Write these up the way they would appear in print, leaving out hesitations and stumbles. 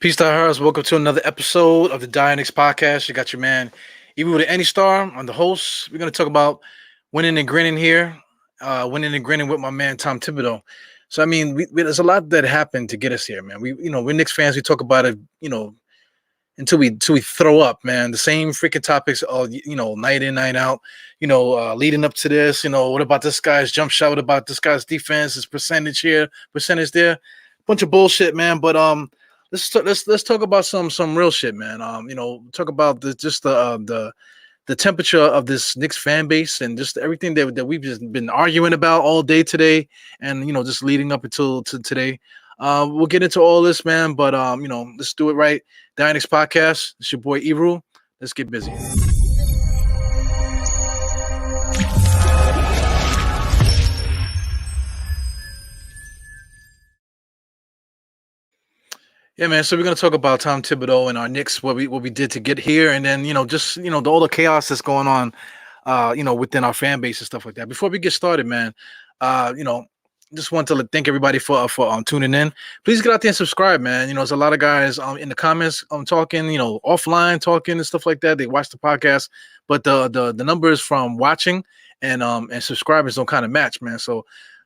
Peace to hers. Welcome to another episode of the Knicks podcast. You got your man, even with any star on the host. We're gonna talk about winning and grinning here. Winning and grinning with my man Tom Thibodeau. So I mean, there's a lot that happened to get us here, man. We're Knicks fans. We talk about it, until we throw up, man. The same freaking topics, all night in, night out. Leading up to this. What about this guy's jump shot? What about this guy's defense? His percentage here, percentage there. Bunch of bullshit, man. But let's talk about some real shit, man. Talk about the temperature of this Knicks fan base and just everything that we've just been arguing about all day today, and just leading up until to today. We'll get into all this, man. But let's do it right. The Knicks podcast. It's your boy Ebru. Let's get busy. Yeah, man. So we're gonna talk about Tom Thibodeau and our Knicks, what we did to get here, and then all the chaos that's going on, within our fan base and stuff like that. Before we get started, man, just want to thank everybody for tuning in. Please get out there and subscribe, man. There's a lot of guys in the comments talking, offline talking and stuff like that. They watch the podcast, but the numbers from watching and subscribers don't kind of match, man.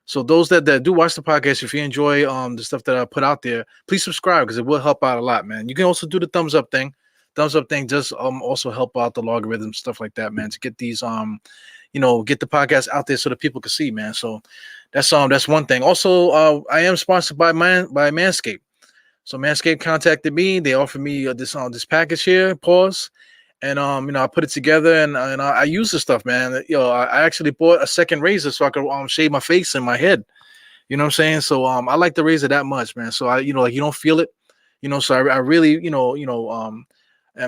So those that do watch the podcast, if you enjoy the stuff that I put out there, please subscribe because it will help out a lot, man. You can also do the thumbs up thing. Thumbs up thing does also help out the logarithm, stuff like that, man, to get these get the podcast out there so that people can see, man. So that's one thing. Also, I am sponsored by Manscaped. So Manscaped contacted me. They offered me this package here. Pause. And I put it together and I use this stuff, man. I actually bought a second razor so I could shave my face and my head. You know what I'm saying? So I like the razor that much, man. So you don't feel it, So I really am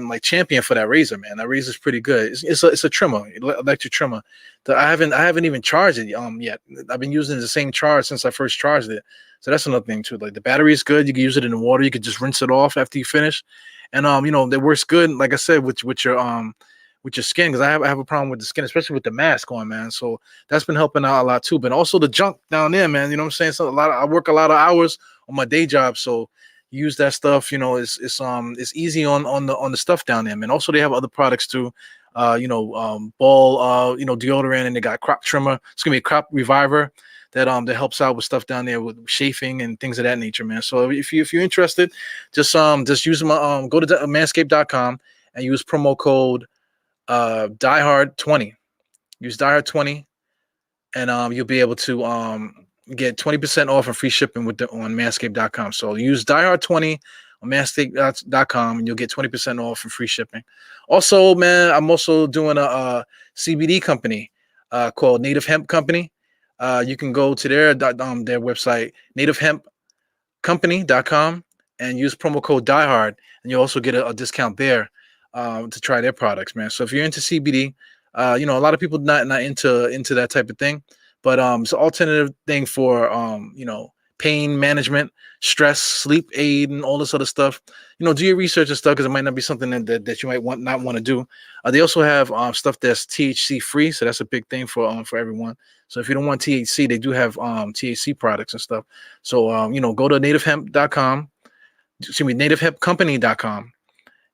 like champion for that razor, man. That razor is pretty good. It's a trimmer, electric trimmer. I haven't even charged it yet. I've been using the same charge since I first charged it. So that's another thing too. Like the battery is good. You can use it in the water. You could just rinse it off after you finish. And that works good, like I said, with your skin, because I have a problem with the skin, especially with the mask on, man. So that's been helping out a lot too. But also the junk down there, man. You know what I'm saying? So I work a lot of hours on my day job, so use that stuff. It's easy on the stuff down there, man. Also they have other products too. Ball deodorant, and they got crop trimmer. It's gonna be a crop reviver that helps out with stuff down there with chafing and things of that nature, man. So if you're interested, just use my go to manscaped.com and use promo code diehard20. Use diehard20 and you'll be able to get 20% off and free shipping on manscaped.com. So use diehard20 on manscaped.com and you'll get 20% off and free shipping. Also, man, I'm also doing a CBD company called Native Hemp Company. You can go to their website, nativehempcompany.com, and use promo code diehard, and you'll also get a discount there to try their products, man. So if you're into CBD, a lot of people not into that type of thing, but it's an alternative thing for pain management, stress, sleep aid, and all this other stuff. Do your research and stuff because it might not be something that you might not want to do. They also have stuff that's THC free, so that's a big thing for everyone. So if you don't want THC, they do have THC products and stuff. So go to nativehemp.com, nativehempcompany.com,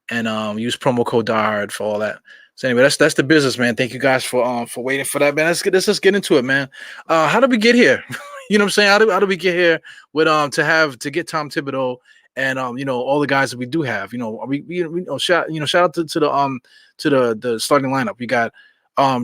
and use promo code DIEHARD for all that. So anyway, that's the business, man. Thank you guys for waiting for that, man. Let's just get into it, man. How did we get here? You know what I'm saying? How do we get here with to get Tom Thibodeau and all the guys that we do have? Shout out to the starting lineup. We got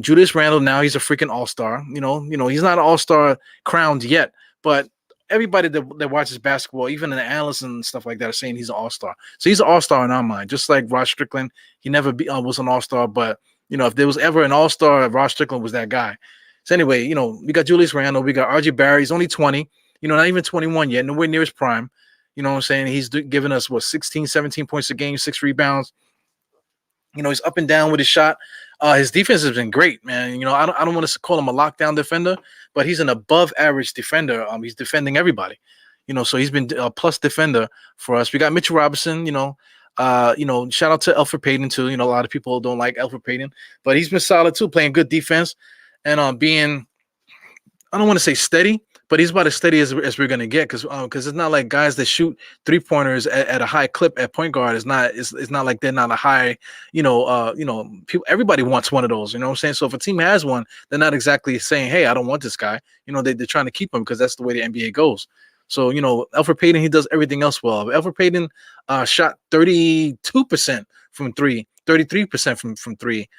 Julius Randle. Now he's a freaking all-star. He's not an all-star crowned yet, but everybody that watches basketball, even the analysts and stuff like that, are saying he's an all-star. So he's an all-star in our mind, just like Rod Strickland. He never was an all-star, but if there was ever an all-star, Rod Strickland was that guy. So anyway, we got Julius Randle, we got RJ Barry. He's only 20, not even 21 yet, nowhere near his prime. You know what I'm saying? He's giving us 16, 17 points a game, 6 rebounds. He's up and down with his shot. His defense has been great, man. I don't want to call him a lockdown defender, but he's an above average defender. He's defending everybody. So he's been a plus defender for us. We got Mitchell Robinson, shout out to Elfrid Payton too. A lot of people don't like Elfrid Payton, but he's been solid too, playing good defense and being, I don't want to say steady, but he's about as steady as we're gonna get because it's not like guys that shoot 3 pointers at a high clip at point guard is not it's not like they're not a high people, everybody wants one of those, you know what I'm saying? So if a team has one, they're not exactly saying, hey, I don't want this guy, they're trying to keep him because that's the way the NBA goes. So Elfrid Payton, he does everything else well. Elfrid Payton shot 32% from three, 33% from three.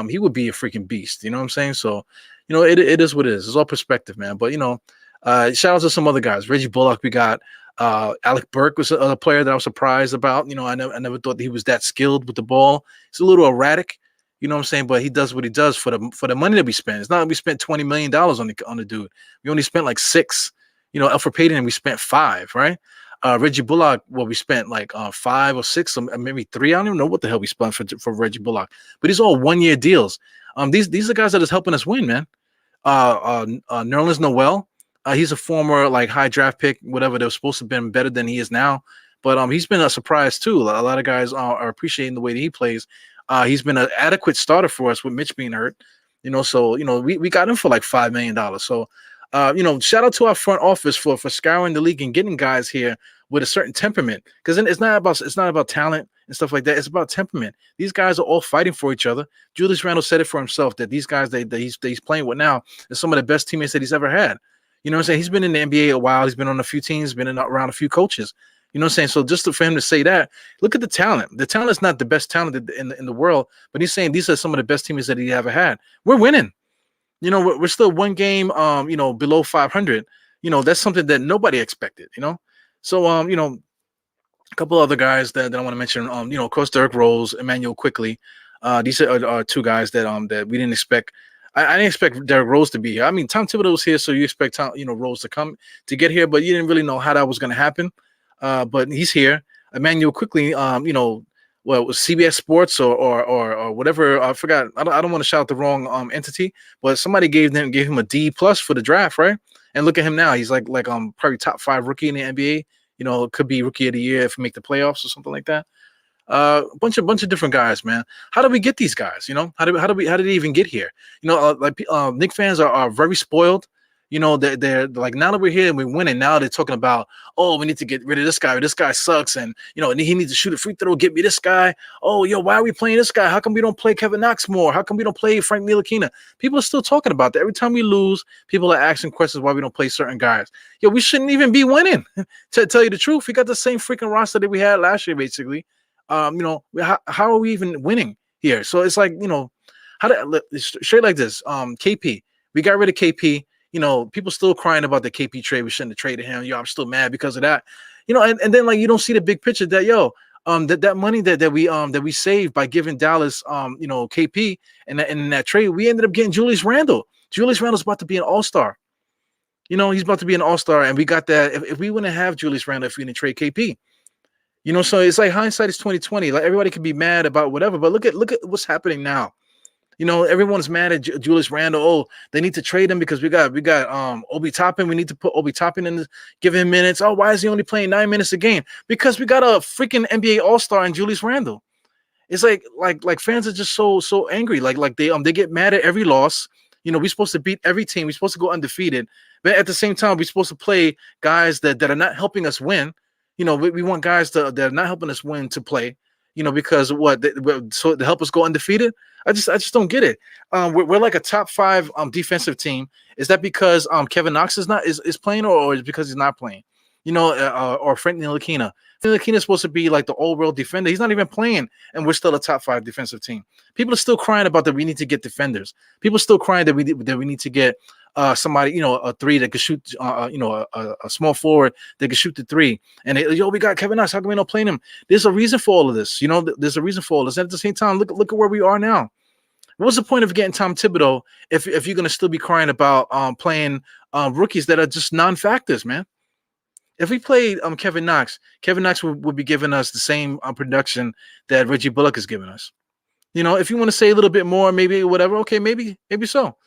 He would be a freaking beast, you know what I'm saying? So it is what it is. It's all perspective, man. But shout out to some other guys. Reggie Bullock, we got Alec Burke was a player that I was surprised about. I never thought he was that skilled with the ball. He's a little erratic, you know what I'm saying? But he does what he does for the money that we spend. It's not like we spent $20 million on the dude. We only spent like 6. Elfrid Payton, we spent 5, right? Reggie Bullock, we spent like 5 or 6, or maybe 3. I don't even know what the hell we spent for Reggie Bullock. But these are all 1-year deals. These are guys that is helping us win, man. Nerlens Noel, he's a former like high draft pick, whatever. They were supposed to have been better than he is now, but he's been a surprise too. A lot of guys are appreciating the way that he plays. He's been an adequate starter for us with Mitch being hurt. So we got him for like $5 million. So shout out to our front office for scouring the league and getting guys here with a certain temperament, because it's not about talent and stuff like that. It's about temperament. These guys are all fighting for each other. Julius Randle said it for himself that these guys that he's playing with now are some of the best teammates that he's ever had. You know what I'm saying? He's been in the NBA a while. He's been on a few teams, around a few coaches. You know what I'm saying? So just for him to say that, look at the talent. The talent is not the best talent in the world, but he's saying these are some of the best teammates that he ever had. We're winning. We're still one game, below 500. That's something that nobody expected. So a couple other guys that I want to mention. Of course, Derrick Rose, Emmanuel Quickly. These are 2 guys that we didn't expect. I didn't expect Derrick Rose to be here. I mean, Tom Thibodeau was here, so you expect Rose to get here, but you didn't really know how that was going to happen. But he's here. Emmanuel Quickly, it was CBS Sports or whatever. I forgot. I don't want to shout out the wrong entity, but somebody gave him a D+ for the draft, right? And look at him now. He's like probably top 5 rookie in the NBA. It could be rookie of the year if we make the playoffs or something like that. A bunch of different guys, man. How do we get these guys? How did they even get here? Knicks fans are very spoiled. They're like, now that we're here and we're winning, now they're talking about, oh, we need to get rid of this guy. This guy sucks, and he needs to shoot a free throw. Get me this guy. Oh, why are we playing this guy? How come we don't play Kevin Knox more? How come we don't play Frank Ntilikina? People are still talking about that. Every time we lose, people are asking questions why we don't play certain guys. We shouldn't even be winning. To tell you the truth, we got the same freaking roster that we had last year, basically. How are we even winning here? So it's like, straight like this. KP, we got rid of KP. People still crying about the KP trade. We shouldn't have traded him. I'm still mad because of that. And then like you don't see the big picture that that money that we saved by giving Dallas KP and in that trade, we ended up getting Julius Randle. Julius Randle's about to be an all-star. He's about to be an all-star, and we got that. If we wouldn't have Julius Randle, if we didn't trade KP. So it's like hindsight is 2020. Like everybody can be mad about whatever, but look at what's happening now. Everyone's mad at Julius Randle. Oh, they need to trade him because we got Obi Toppin. We need to put Obi Toppin in, give him minutes. Oh, why is he only playing 9 minutes a game? Because we got a freaking NBA All-Star in Julius Randle. It's like fans are just so angry. Like they get mad at every loss. We're supposed to beat every team. We're supposed to go undefeated, but at the same time, we're supposed to play guys that are not helping us win. We want guys that are not helping us win to play. Because so to help us go undefeated. I just don't get it. We're like a top 5 defensive team. Is that because Kevin Knox is playing, or is it because he's not playing? Or Frank Ntilikina. Ntilikina is supposed to be like the all-world defender. He's not even playing, and we're still a top 5 defensive team. People are still crying about that we need to get defenders. People are still crying that we need to get somebody, a 3 that could shoot, a small forward that could shoot the 3. And we got Kevin Knox. How come we don't play him? There's a reason for all of this. There's a reason for all this. And at the same time, look at where we are now. What's the point of getting Tom Thibodeau if you're going to still be crying about playing rookies that are just non-factors, man? If we played Kevin Knox would be giving us the same production that Reggie Bullock is giving us. If you want to say a little bit more, maybe whatever, okay, maybe so.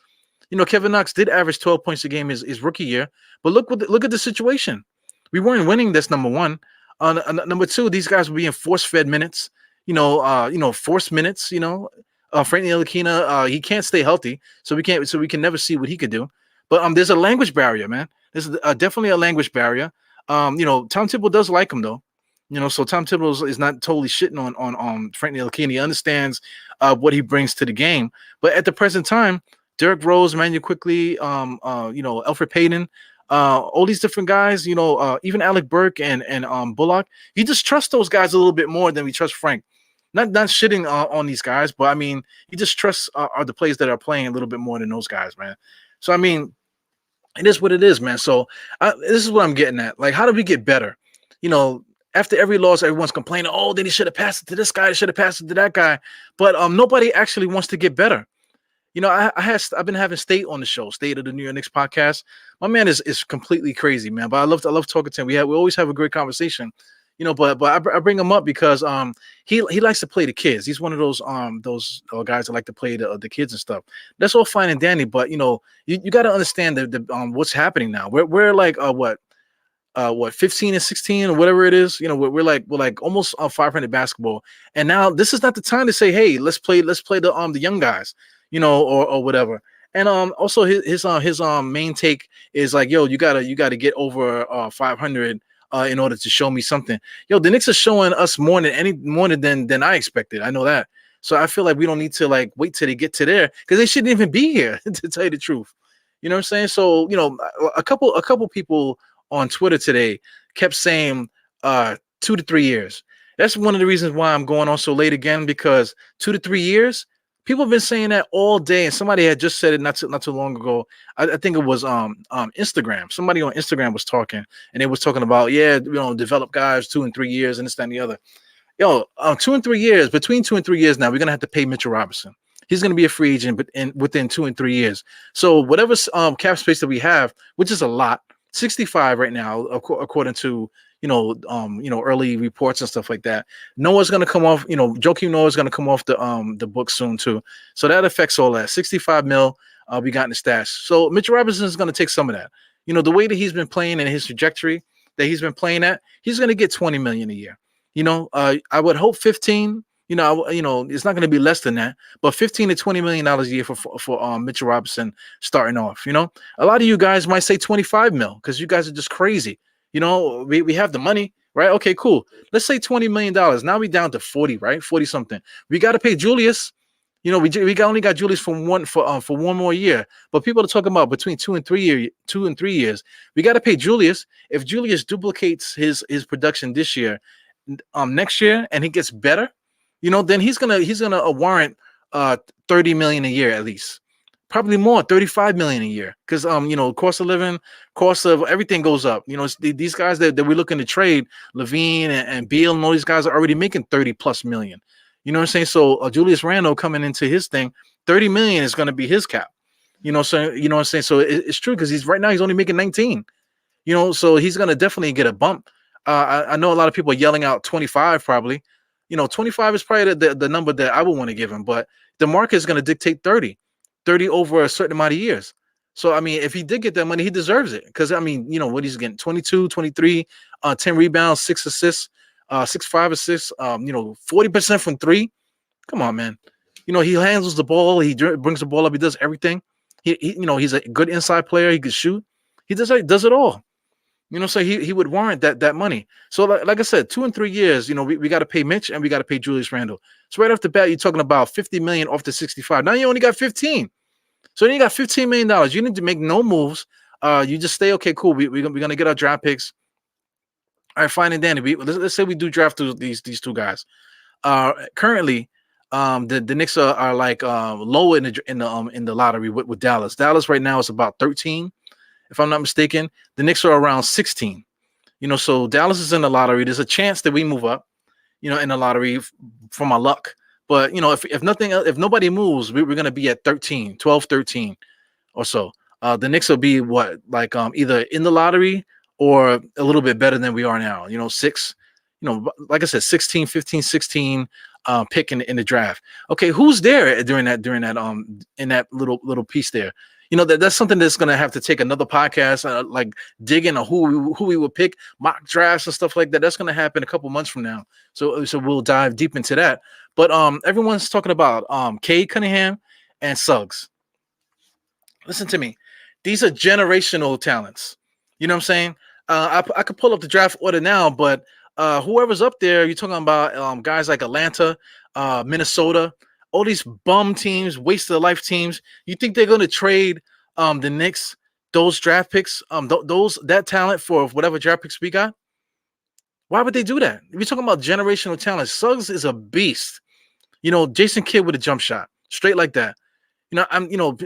Kevin Knox did average 12 points a game his rookie year, but look at the situation. We weren't winning. That's number one. Number two, these guys were being force-fed minutes. Forced minutes. Frank Ntilikina, he can't stay healthy, so we can never see what he could do. But there's a language barrier, man. There's definitely a language barrier. Tom Thibodeau does like him though. So Tom Thibodeau is not totally shitting on Frank Ntilikina. He understands what he brings to the game. But at the present time, Derrick Rose, Emmanuel Quickly, Alfred Payton, all these different guys, even Alec Burke and Bullock, you just trust those guys a little bit more than we trust Frank. Not shitting on these guys, but I mean, you just trust are the players that are playing a little bit more than those guys, man. So I mean, it is what it is, man. So this is what I'm getting at. Like, how do we get better? After every loss, everyone's complaining, oh, then he should have passed it to this guy, he should have passed it to that guy. But nobody actually wants to get better. I've been having State on the show, State of the New York Knicks podcast. My man is completely crazy, man. But I love talking to him. We always have a great conversation. But I bring him up because he likes to play the kids. He's one of those guys that like to play the kids and stuff. That's all fine and dandy, but you got to understand the what's happening now. We're like what 15 and 16 or whatever it is. We're like almost 500 basketball, and now this is not the time to say, hey, let's play the young guys, or whatever. And also his main take is like, yo, you gotta get over 500 in order to show me something. Yo, the Knicks are showing us more than I expected. I know that. So I feel like we don't need to like wait till they get to there, because they shouldn't even be here to tell you the truth. You know what I'm saying? So, a couple people on Twitter today kept saying 2 to 3 years. That's one of the reasons why I'm going on so late again, because 2 to 3 years, people have been saying that all day, and somebody had just said it not too long ago. I think it was Instagram. Somebody on Instagram was talking, and they was talking about, develop guys 2 and 3 years and this, that, and the other. Yo, 2 and 3 years, between 2 and 3 years now, we're gonna have to pay Mitchell Robinson. He's gonna be a free agent, but within 2 and 3 years. So whatever cap space that we have, which is a lot, 65 right now, according to early reports and stuff like that. Noah's gonna come off, Joakim Noah's gonna come off the book soon too. So that affects all that. 65 mil we got in the stash. So Mitchell Robinson is gonna take some of that. The way that he's been playing and his trajectory that he's been playing at, he's gonna get 20 million a year. I would hope 15. It's not going to be less than that, but 15 to 20 million dollars a year for Mitchell Robinson starting off. A lot of you guys might say 25 mil because you guys are just crazy. We have the money, right? Okay, cool. Let's say $20 million. Now we down to 40, right? 40 something. We got to pay Julius. We only got Julius for one more year, but people are talking about between 2 and 3 years. We got to pay Julius. If Julius duplicates his production this year, next year, and he gets better, then he's gonna warrant 30 million a year at least, probably more, 35 million a year, because cost of living, cost of everything goes up. These guys that we're looking to trade, Levine and Beal, and all these guys are already making 30 plus million. You know what I'm saying? So Julius Randle coming into his thing, 30 million is going to be his cap. So you know what I'm saying? So it's true, because he's only making 19. So he's gonna definitely get a bump. I know a lot of people are yelling out 25 probably. 25 is probably the number that I would want to give him, but the market is going to dictate 30 over a certain amount of years. So, I mean, if he did get that money, he deserves it. Because, I mean, what he's getting, 22, 23, 10 rebounds, 6 assists, 5 assists, 40% from 3. Come on, man. He handles the ball. He brings the ball up. He does everything. He's a good inside player. He can shoot. He does it all. So he would warrant that money. So like I said, 2 and 3 years, we got to pay Mitch and we got to pay Julius Randle. So right off the bat, you're talking about 50 million off the 65. Now you only got 15. So then you got $15 million. You need to make no moves. You just stay, okay, cool. We're going to get our draft picks. All right, fine and dandy. Let's say we do draft these two guys. Currently, the Knicks are like low in the lottery with Dallas. Dallas right now is about 13. If I'm not mistaken, the Knicks are around 16. So Dallas is in the lottery. There's a chance that we move up, in the lottery from our luck. But, if nobody moves, we're going to be at 12, 13 or so. The Knicks will be either in the lottery or a little bit better than we are now, 6, like I said, 16, 15, 16 pick in the draft. Okay, who's there during that in that little piece there? That's something that's going to have to take another podcast, like digging on who we would pick, mock drafts and stuff like that. That's going to happen a couple months from now. So we'll dive deep into that. But everyone's talking about Cade Cunningham and Suggs. Listen to me. These are generational talents. You know what I'm saying? I could pull up the draft order now, but whoever's up there, you're talking about guys like Atlanta, Minnesota, all these bum teams, waste of life teams. You think they're going to trade the Knicks those draft picks, those that talent for whatever draft picks we got? Why would they do that? We're talking about generational talent. Suggs is a beast. Jason Kidd with a jump shot, straight like that.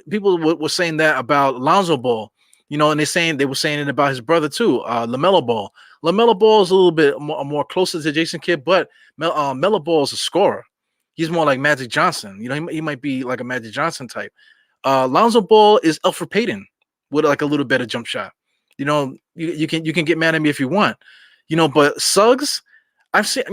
People were saying that about Lonzo Ball, and they were saying it about his brother too, LaMelo Ball. LaMelo Ball is a little bit more closer to Jason Kidd, but Melo Ball is a scorer. He's more like Magic Johnson. He might be like a Magic Johnson type. Lonzo Ball is Alfred Payton with like a little better jump shot. You can get mad at me if you want, but Suggs, I've seen,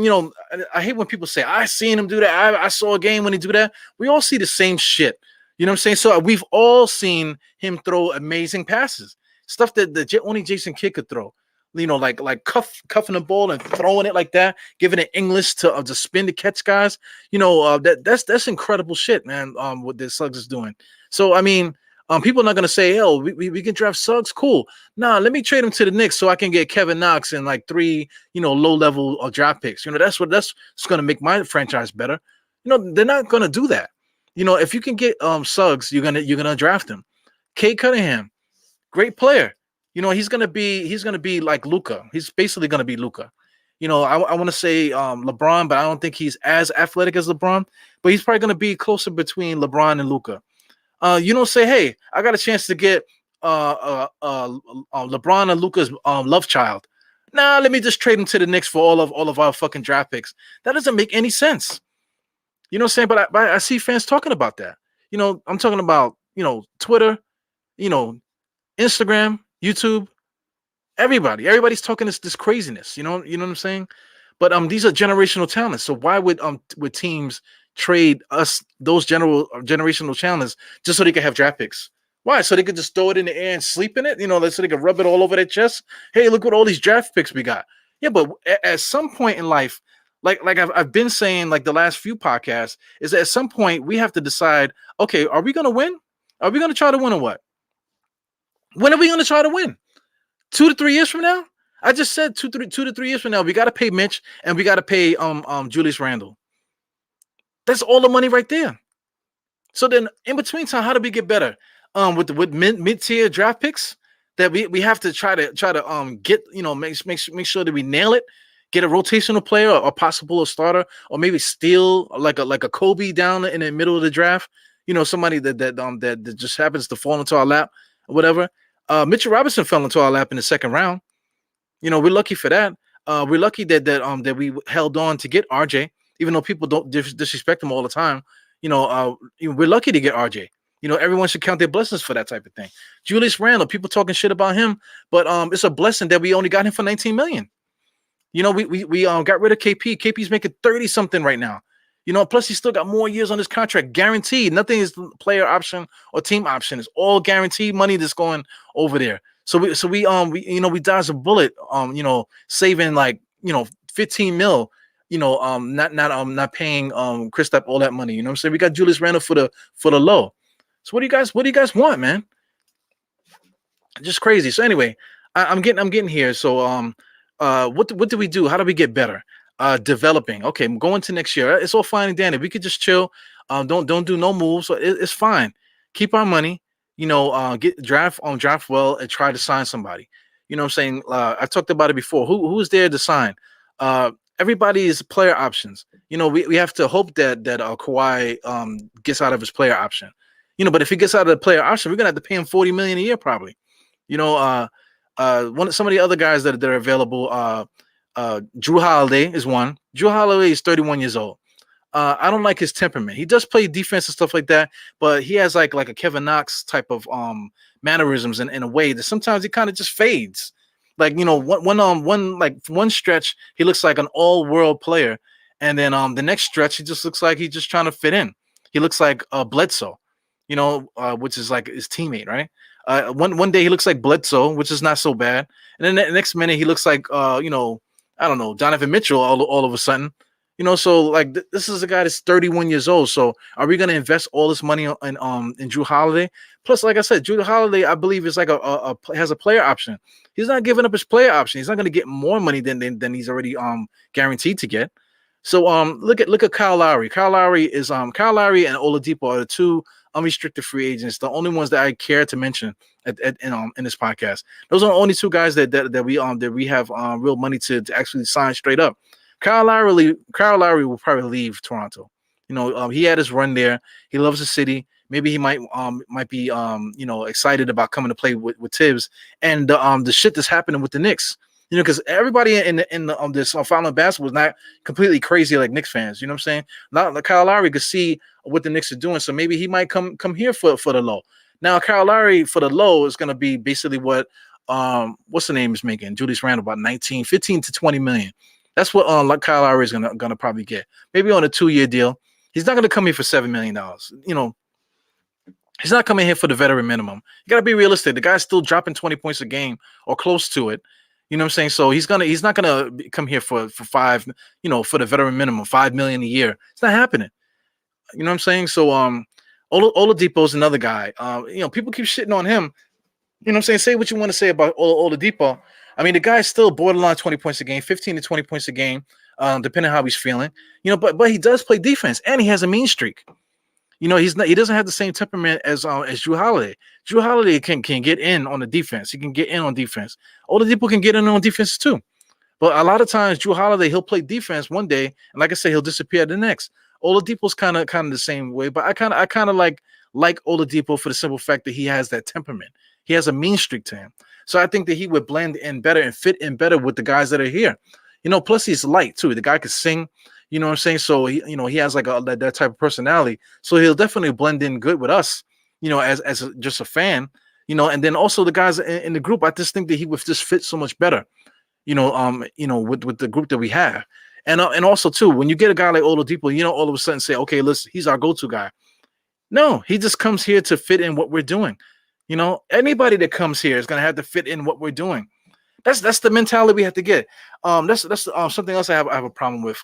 I hate when people say, I seen him do that. I saw a game when he do that. We all see the same shit. You know what I'm saying? So we've all seen him throw amazing passes, stuff that only Jason Kidd could throw. Like cuffing the ball and throwing it like that, giving it English to spin to catch guys. That's incredible shit, man. What this Suggs is doing. So I mean, people are not gonna say, "Oh, we can draft Suggs, cool." Nah, let me trade him to the Knicks so I can get Kevin Knox and like 3, low level draft picks. That's what's gonna make my franchise better. They're not gonna do that. If you can get Suggs, you're gonna draft him. Kate Cunningham, great player. He's gonna be like Luka. He's basically gonna be Luka. I want to say LeBron, but I don't think he's as athletic as LeBron. But he's probably gonna be closer between LeBron and Luka. You don't say, hey, I got a chance to get LeBron and Luka's love child. Nah, let me just trade him to the Knicks for all of our fucking draft picks. That doesn't make any sense. You know what I'm saying? But I see fans talking about that. I'm talking about, Twitter, Instagram, YouTube, everybody's talking this craziness. You know what I'm saying? But these are generational talents. So why would teams trade us those generational talents just so they can have draft picks? Why? So they could just throw it in the air and sleep in it? So they could rub it all over their chest. Hey, look at all these draft picks we got. Yeah, but at some point in life, like I've been saying, like the last few podcasts, is that at some point we have to decide, okay, are we going to win? Are we going to try to win or what? When are we going to try to win? 2 to 3 years from now? I just said 2 to 3 years from now, we got to pay Mitch and we got to pay Julius Randle. That's all the money right there. So then, in between time, how do we get better? With mid-tier draft picks that we have to try to get, make sure that we nail it. Get a rotational player or possible a starter, or maybe steal like a Kobe down in the middle of the draft. Somebody that just happens to fall into our lap or whatever. Mitchell Robinson fell into our lap in the second round. We're lucky for that. We're lucky that we held on to get RJ, even though people don't disrespect him all the time. We're lucky to get RJ. Everyone should count their blessings for that type of thing. Julius Randle, people talking shit about him, but it's a blessing that we only got him for $19 million. We got rid of KP. KP's making 30 something right now. Plus he still got more years on his contract, guaranteed. Nothing is player option or team option. It's all guaranteed money that's going over there. So we dodged a bullet. Saving like 15 mil. Not paying Kristaps all that money. You know what I'm saying? We got Julius Randle for the low. So what do you guys want, man? Just crazy. So anyway, I'm getting here. So what do we do? How do we get better? Developing. Okay, I'm going to next year. It's all fine and dandy. We could just chill. Don't do no moves. So it's fine. Keep our money. Get draft well and try to sign somebody. You know what I'm saying? I talked about it before. Who's there to sign? Everybody is player options. We have to hope that Kawhi gets out of his player option. But if he gets out of the player option, we're gonna have to pay him $40 million a year probably. Some of the other guys that are available. Drew Holiday is one. Drew Holiday is 31 years old. I don't like his temperament. He does play defense and stuff like that, but he has like a Kevin Knox type of mannerisms in a way that sometimes he kind of just fades. Like one stretch he looks like an all-world player, and then the next stretch he just looks like he's just trying to fit in. He looks like Bledsoe, which is like his teammate, right? One day he looks like Bledsoe, which is not so bad, and then the next minute he looks like I don't know, Donovan Mitchell all of a sudden. So like this is a guy that's 31 years old. So are we gonna invest all this money in Drew Holiday? Plus, like I said, Drew Holiday, I believe, is like has a player option. He's not giving up his player option. He's not gonna get more money than he's already guaranteed to get. So look at Kyle Lowry. Kyle Lowry and Oladipo are the two unrestricted free agents, the only ones that I care to mention in this podcast. Those are the only two guys that we have real money to actually sign straight up. Kyle Lowry will probably leave Toronto. He had his run there. He loves the city. Maybe he might be excited about coming to play with Tibbs and the shit that's happening with the Knicks. Because everybody in this following basketball is not completely crazy like Knicks fans. You know what I'm saying? Not like Kyle Lowry could see what the Knicks are doing, so maybe he might come here for the low. Now Kyle Lowry for the low is going to be basically what what's the name is making Julius Randle, about 15 to 20 million. That's what like Kyle Lowry is gonna probably get. Maybe on a 2-year deal. He's not gonna come here for $7 million. He's not coming here for the veteran minimum. You gotta be realistic. The guy's still dropping 20 points a game or close to it. You know what I'm saying? So he's not gonna come here for five, for the veteran minimum, $5 million a year. It's not happening. You know what I'm saying? So Oladipo is another guy. People keep shitting on him. You know what I'm saying? Say what you want to say about Oladipo. I mean, the guy's still borderline 20 points a game, 15 to 20 points a game, depending on how he's feeling. But he does play defense, and he has a mean streak. He doesn't have the same temperament as Drew Holiday. Drew Holiday can get in on the defense. He can get in on defense. Oladipo can get in on defense too. But a lot of times, Drew Holiday, he'll play defense one day, and like I said, he'll disappear the next. Oladipo's kind of the same way, but I kind of like Oladipo for the simple fact that he has that temperament. He has a mean streak to him. So I think that he would blend in better and fit in better with the guys that are here. Plus he's light too. The guy could sing, you know what I'm saying? So he has like that type of personality. So he'll definitely blend in good with us, as just a fan, and then also the guys in the group. I just think that he would just fit so much better, with the group that we have. And also too, when you get a guy like Oladipo, all of a sudden say, okay, listen, he's our go-to guy. No, he just comes here to fit in what we're doing. Anybody that comes here is going to have to fit in what we're doing. That's the mentality we have to get. That's something else I have a problem with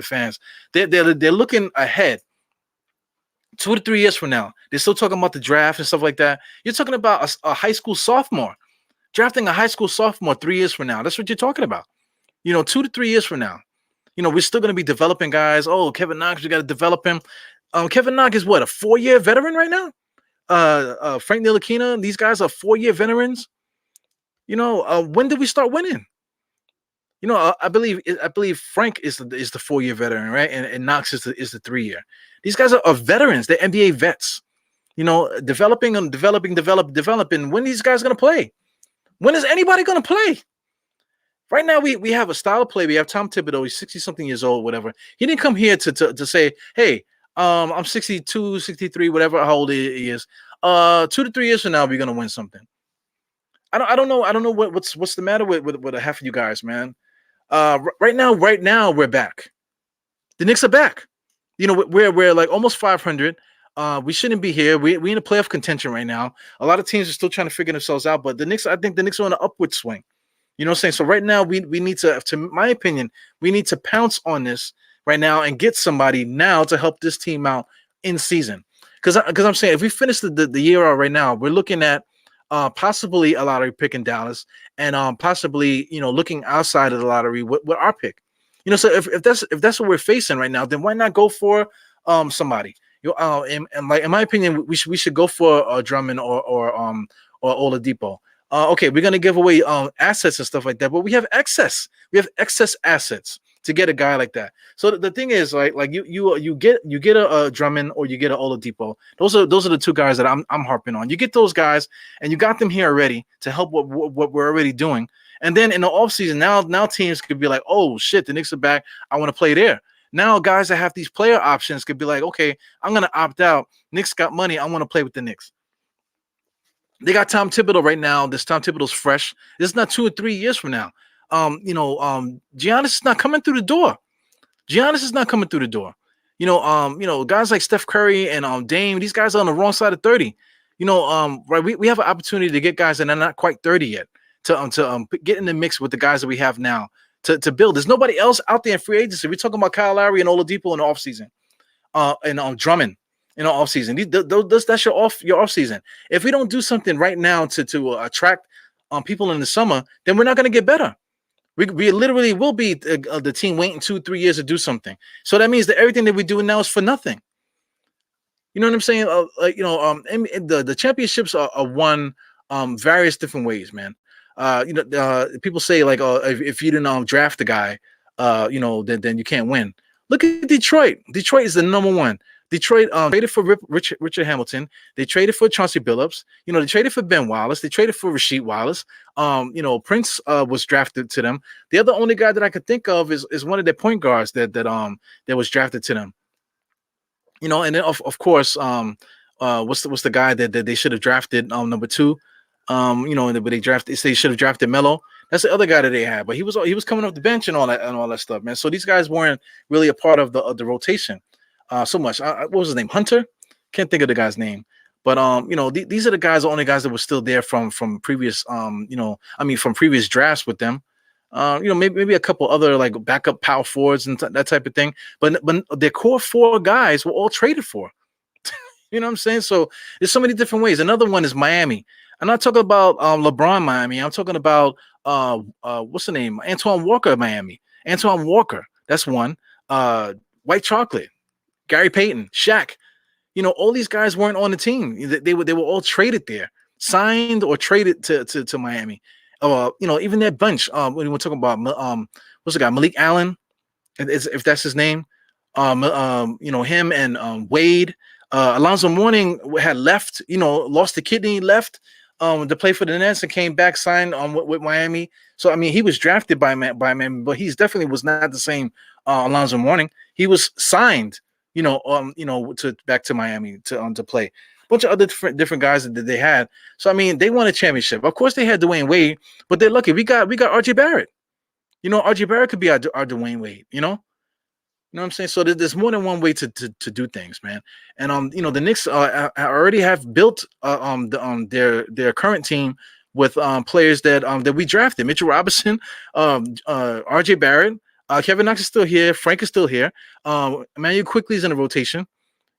fans. They're looking ahead 2 to 3 years from now. They're still talking about the draft and stuff like that. You're talking about a high school sophomore, drafting a high school sophomore 3 years from now. That's what you're talking about. 2 to 3 years from now. We're still going to be developing guys. Oh, Kevin Knox, we got to develop him. Kevin Knox is what, a 4-year veteran right now? Frank Ntilikina, these guys are 4-year veterans. When did we start winning? I believe Frank is the 4-year veteran, right? And Knox is the 3-year. These guys are veterans. They're NBA vets. Developing them, developing. When are these guys gonna play? When is anybody gonna play? Right now, we have a style of play. We have Tom Thibodeau. He's 60-something years old, whatever. He didn't come here to say, hey, I'm 62, 63, whatever, how old he is. 2 to 3 years from now, we're gonna win something. I don't know what's the matter with half of you guys, man. Right now we're back. The Knicks are back. We're like almost 500. We shouldn't be here. We in a playoff contention right now. A lot of teams are still trying to figure themselves out, but I think the Knicks are on an upward swing. You know what I'm saying? So right now we need to my opinion, we need to pounce on this right now and get somebody now to help this team out in season. Because I'm saying if we finish the year out right now, we're looking at possibly a lottery pick in Dallas and possibly looking outside of the lottery with our pick. So if that's what we're facing right now, then why not go for somebody? In my opinion, we should go for Drummond or Oladipo. Okay, we're gonna give away assets and stuff like that, but we have excess. We have excess assets to get a guy like that. So the thing is, like you get a Drummond or you get a Oladipo. Those are the two guys that I'm harping on. You get those guys, and you got them here already to help what we're already doing. And then in the offseason, now teams could be like, oh shit, the Knicks are back. I want to play there. Now guys that have these player options could be like, okay, I'm gonna opt out. Knicks got money. I want to play with the Knicks. They got Tom Thibodeau right now. This Tom Thibodeau's fresh. This is not 2 or 3 years from now. Giannis is not coming through the door. Giannis is not coming through the door. Guys like Steph Curry and Dame, these guys are on the wrong side of 30. Right? We have an opportunity to get guys that are not quite 30 yet to get in the mix with the guys that we have now to build. There's nobody else out there in free agency. We're talking about Kyle Lowry and Oladipo in the offseason, and Drummond in the offseason. That's your offseason. If we don't do something right now to attract people in the summer, then we're not going to get better. We literally will be the team waiting 2-3 years to do something. So that means that everything that we do now is for nothing. You know what I'm saying? The championships are won various different ways, man. People say like, if you didn't draft the guy, then you can't win. Look at Detroit. Detroit is the number one. Detroit traded for Richard Hamilton. They traded for Chauncey Billups. They traded for Ben Wallace. They traded for Rasheed Wallace. Prince was drafted to them. The only guy that I could think of is one of their point guards that was drafted to them. And then of course, what's the guy that they should have drafted number 2? They should have drafted Melo. That's the other guy that they had, but he was coming off the bench and all that stuff, man. So these guys weren't really a part of the rotation so much. What was his name? Hunter? Can't think of the guy's name. But these are the only guys that were still there from previous from previous drafts with them. Maybe a couple other like backup power forwards and that type of thing. But their core 4 guys were all traded for. You know what I'm saying? So there's so many different ways. Another one is Miami. I'm not talking about LeBron Miami. I'm talking about what's the name? Antoine Walker Miami. Antoine Walker. That's one. White Chocolate. Gary Payton. Shaq. All these guys weren't on the team. They were all traded there, signed or traded to Miami. Even that bunch. When we're talking about what's the guy? Malik Allen, if that's his name. Him and Wade. Alonzo Mourning had left. Lost the kidney, left to play for the Nets and came back, signed with Miami. So I mean, he was drafted by Miami, but he's definitely was not the same Alonzo Mourning. He was signed. Back to Miami to play. A bunch of other different guys that they had. So I mean, they won a championship. Of course, they had Dwayne Wade, but they're lucky. We got RJ Barrett. RJ Barrett could be our Dwayne Wade. You know what I'm saying? So there's more than one way to do things, man. And the Knicks already have built their current team with players that we drafted. Mitchell Robinson, RJ Barrett. Kevin Knox is still here. Frank is still here. Emmanuel Quickly is in the rotation.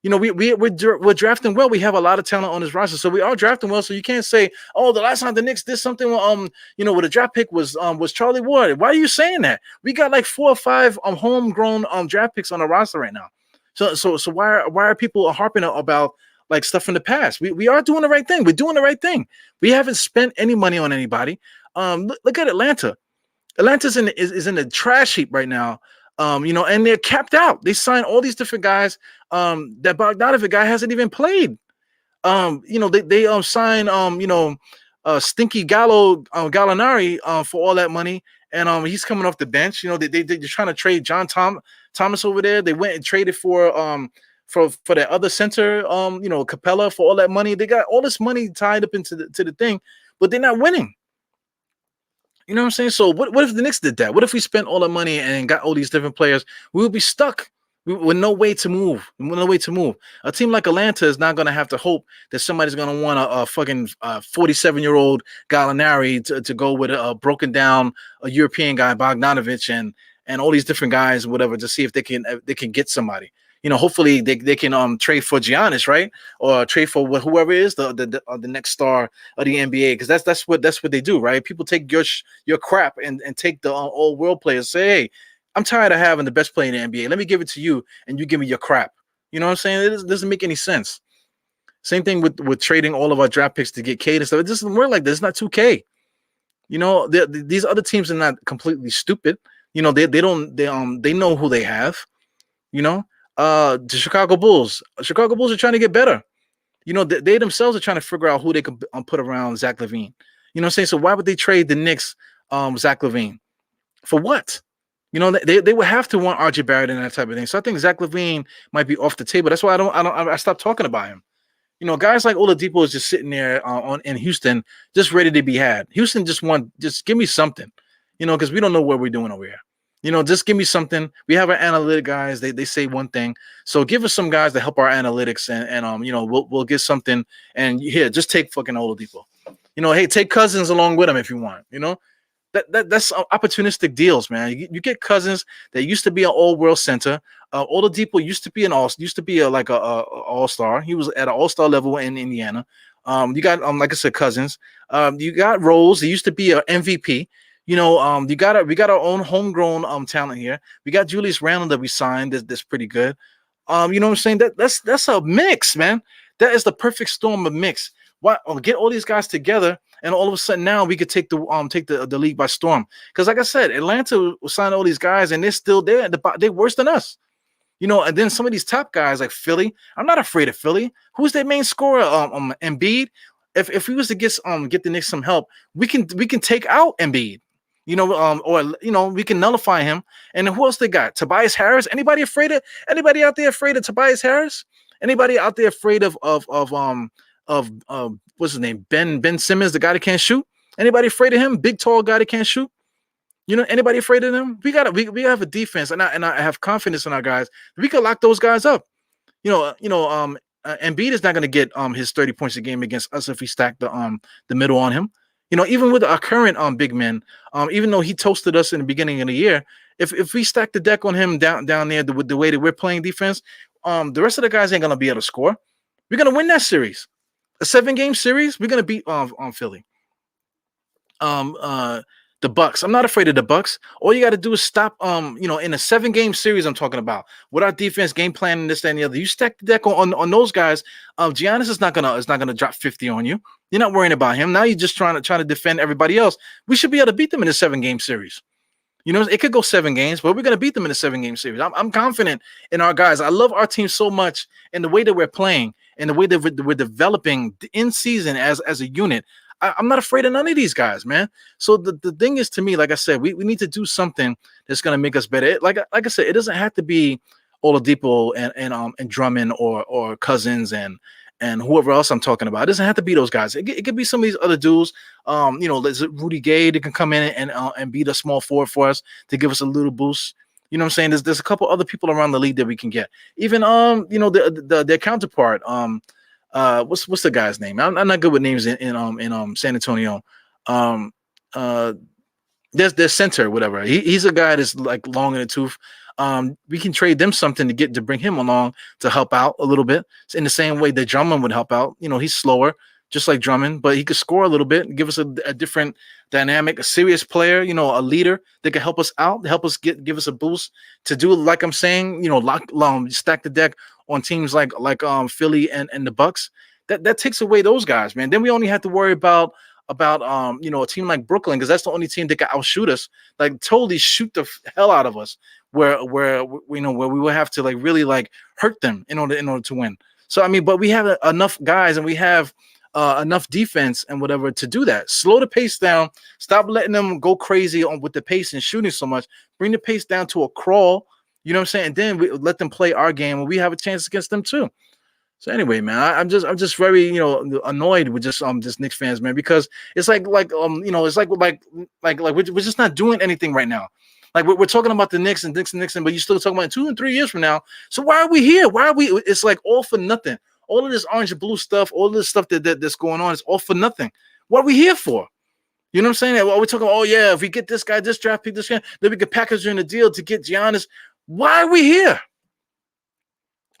We're drafting well. We have a lot of talent on this roster, so we are drafting well. So you can't say, "Oh, the last time the Knicks did something, with a draft pick was Charlie Ward." Why are you saying that? We got like 4 or 5 homegrown draft picks on the roster right now. So why are people harping about like stuff in the past? We are doing the right thing. We're doing the right thing. We haven't spent any money on anybody. Look at Atlanta. Atlanta's is in the trash heap right now, and they're capped out. They signed all these different guys that Bogdanovic guy hasn't even played. They signed Stinky Gallinari for all that money, and he's coming off the bench. They're trying to trade John Thomas over there. They went and traded for that other center, Capella for all that money. They got all this money tied up into the thing, but they're not winning. You know what I'm saying? So what if the Knicks did that? What if we spent all the money and got all these different players? We would be stuck with no way to move. A team like Atlanta is not going to have to hope that somebody's going to want a fucking 47-year-old Gallinari to go with a broken down European guy, Bogdanovic, and all these different guys, whatever, to see if they can get somebody. Hopefully they can trade for Giannis, right? Or trade for whoever is the next star of the NBA, because that's what they do, right? People take your crap and take the old world players. Say, hey, I'm tired of having the best player in the NBA. Let me give it to you, and you give me your crap. You know what I'm saying? It doesn't make any sense. Same thing with trading all of our draft picks to get K and stuff. It doesn't work like this. It's not 2K. These other teams are not completely stupid. They know who they have. The Chicago Bulls. Chicago Bulls are trying to get better. They themselves are trying to figure out who they could put around Zach LaVine. You know what I'm saying? So why would they trade the Knicks Zach LaVine? For what? They would have to want RJ Barrett and that type of thing. So I think Zach LaVine might be off the table. That's why I stopped talking about him. Guys like Oladipo is just sitting there in Houston, just ready to be had. Houston just give me something, because we don't know what we're doing over here. Just give me something. We have our analytic guys. They say one thing. So give us some guys to help our analytics, and we'll get something. And here, just take fucking Oladipo. Hey, take Cousins along with him if you want. That's opportunistic deals, man. You get Cousins that used to be an all-world center. Oladipo used to be like a all-star. He was at an all-star level in Indiana. You got like I said, Cousins. You got Rose. He used to be an MVP. We got our own homegrown talent here. We got Julius Randle that we signed. That's pretty good. You know what I'm saying? That's a mix, man. That is the perfect storm of mix. Why get all these guys together, and all of a sudden now we could take the league by storm. Because like I said, Atlanta signed all these guys, and they're still there. They're worse than us. And then some of these top guys like Philly. I'm not afraid of Philly. Who's their main scorer? Embiid. If we was to get the Knicks some help, we can take out Embiid. Or we can nullify him. And who else they got? Tobias Harris. Anybody out there afraid of Tobias Harris? Anybody out there afraid of what's his name? Ben Simmons, the guy that can't shoot? Anybody afraid of him? Big tall guy that can't shoot? Anybody afraid of them? We have a defense, and I have confidence in our guys. We could lock those guys up. Embiid is not going to get his 30 points a game against us if we stack the middle on him. Even with our current big men, even though he toasted us in the beginning of the year, if we stack the deck on him down there with the way that we're playing defense, the rest of the guys ain't gonna be able to score. We're gonna win that series, a 7-game series. We're gonna beat Philly. The Bucks. I'm not afraid of the Bucks. All you got to do is stop. In a 7-game series, I'm talking about with our defense game plan and this, that, and the other. You stack the deck on those guys. Giannis is not gonna drop 50 on you. You're not worrying about him. Now you're just trying to defend everybody else. We should be able to beat them in a 7-game series. It could go 7 games, but we're gonna beat them in a 7-game series. I'm confident in our guys. I love our team so much, and the way that we're playing, and the way that we're developing in season as a unit. I'm not afraid of none of these guys, man. So the thing is, to me, like I said, we need to do something that's gonna make us better. Like I said, it doesn't have to be Oladipo and Drummond or Cousins and whoever else I'm talking about. It doesn't have to be those guys. It could be some of these other dudes. There's Rudy Gay that can come in and be the small forward for us to give us a little boost. You know what I'm saying? There's a couple other people around the league that we can get. Even their counterpart. What's the guy's name? I'm not good with names in San Antonio. There's center, whatever. He's a guy that's like long in the tooth. We can trade them something to bring him along to help out a little bit. It's in the same way that Drummond would help out. He's slower, just like Drummond, but he could score a little bit and give us a different dynamic, a serious player, a leader that can help us out, help us give us a boost to do, like I'm saying, stack the deck on teams like Philly and the Bucks. That takes away those guys, man. Then we only have to worry about a team like Brooklyn, because that's the only team that can outshoot us, like totally shoot the hell out of us, where we will have to like really like hurt them in order to win. So but we have enough guys, and we have enough defense and whatever to do that. Slow the pace down. Stop letting them go crazy with the pace and shooting so much. Bring the pace down to a crawl. You know what I'm saying? And then we let them play our game, and we have a chance against them too. So anyway, man, I'm just very annoyed with just Knicks fans, man, because it's like it's like we're just not doing anything right now. Like we're talking about the Knicks and Knicks, but you're still talking about 2 and 3 years from now. So why are we here? Why are we? It's like all for nothing. All of this orange and blue stuff, all of this stuff that's going on is all for nothing. What are we here for? You know what I'm saying? Well, we're talking, oh yeah, if we get this guy, this draft pick, this guy, then we could package in a deal to get Giannis. Why are we here?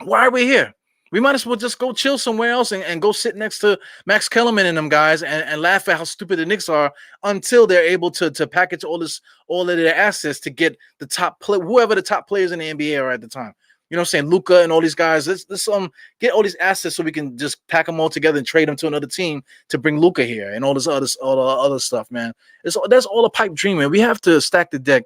Why are we here? We might as well just go chill somewhere else and go sit next to Max Kellerman and them guys and laugh at how stupid the Knicks are until they're able to package all of their assets to get the top whoever the top players in the NBA are at the time. You know what I'm saying? Luka and all these guys. Let's get all these assets so we can just pack them all together and trade them to another team to bring Luka here and all the other stuff, man. That's all a pipe dream, man. We have to stack the deck